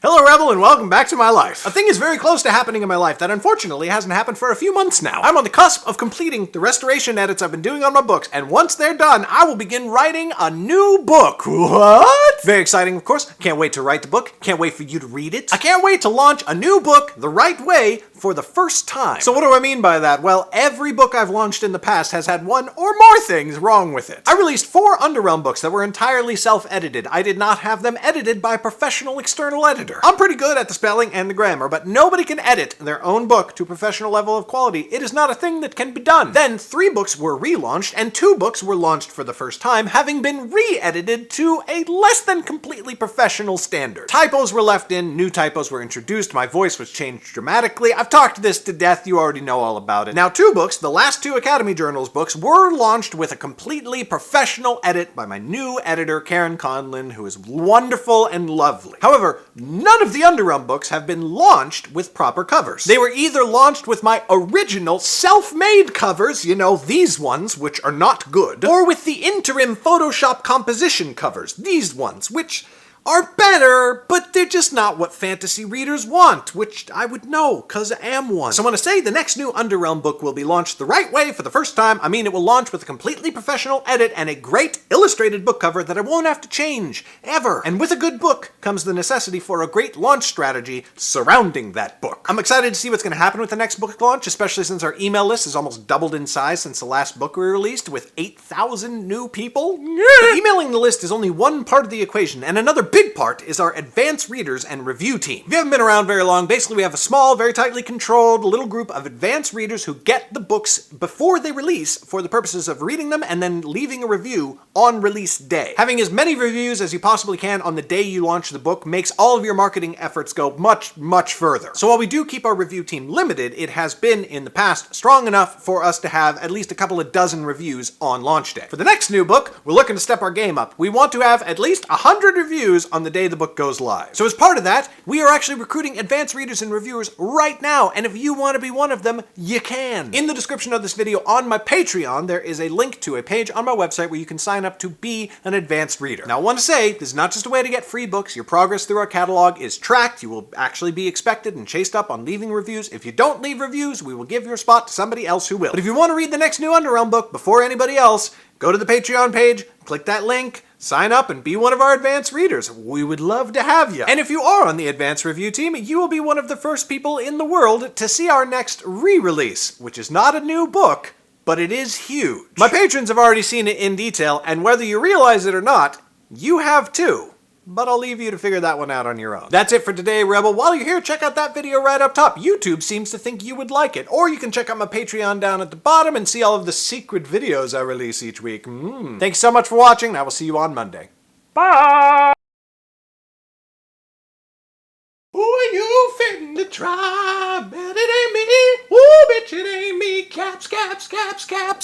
Hello, Rebel, and welcome back to my life. A thing is very close to happening in my life that unfortunately hasn't happened for a few months now. I'm on the cusp of completing the restoration edits I've been doing on my books, and once they're done, I will begin writing a new book. What? Very exciting, of course. Can't wait to write the book. Can't wait for you to read it. I can't wait to launch a new book the right way for the first time. So what do I mean by that? Well, every book I've launched in the past has had one or more things wrong with it. I released 4 Underrealm books that were entirely self-edited. I did not have them edited by a professional external editor. I'm pretty good at the spelling and the grammar, but nobody can edit their own book to a professional level of quality. It is not a thing that can be done. Then 3 books were relaunched, and 2 books were launched for the first time, having been re-edited to a less than completely professional standard. Typos were left in, new typos were introduced, my voice was changed dramatically. I've talked this to death, you already know all about it. Now 2 books, the last 2 Academy Journals books, were launched with a completely professional edit by my new editor, Karen Conlin, who is wonderful and lovely. However, none of the Underrealm books have been launched with proper covers. They were either launched with my original self-made covers, you know, these ones, which are not good, or with the interim Photoshop composition covers, these ones, which are better, but they're just not what fantasy readers want, which I would know, cause I am one. So when I say the next new Underrealm book will be launched the right way for the first time, I mean it will launch with a completely professional edit and a great illustrated book cover that I won't have to change, ever. And with a good book comes the necessity for a great launch strategy surrounding that book. I'm excited to see what's gonna happen with the next book launch, especially since our email list has almost doubled in size since the last book we released, with 8,000 new people. But emailing the list is only one part of the equation, and another big part is our advanced readers and review team. If you haven't been around very long, basically we have a small, very tightly controlled little group of advanced readers who get the books before they release for the purposes of reading them and then leaving a review on release day. Having as many reviews as you possibly can on the day you launch the book makes all of your marketing efforts go much, much further. So while we do keep our review team limited, it has been in the past strong enough for us to have at least a couple of dozen reviews on launch day. For the next new book, we're looking to step our game up. We want to have at least 100 reviews on the day the book goes live. So as part of that, we are actually recruiting advanced readers and reviewers right now, and if you want to be one of them, you can. In the description of this video on my Patreon, there is a link to a page on my website where you can sign up to be an advanced reader. Now I want to say, this is not just a way to get free books. Your progress through our catalog is tracked. You will actually be expected and chased up on leaving reviews. If you don't leave reviews, we will give your spot to somebody else who will. But if you want to read the next new Underrealm book before anybody else, go to the Patreon page, click that link, sign up and be one of our advanced readers. We would love to have you. And if you are on the advanced review team, you will be one of the first people in the world to see our next re-release, which is not a new book, but it is huge. My patrons have already seen it in detail, and whether you realize it or not, you have too. But I'll leave you to figure that one out on your own. That's it for today, Rebel. While you're here, check out that video right up top. YouTube seems to think you would like it. Or you can check out my Patreon down at the bottom and see all of the secret videos I release each week. Thanks so much for watching, and I will see you on Monday. Bye! Who are you finna try? Bet it ain't me. Ooh, bitch, it ain't me. Caps, caps, caps, caps.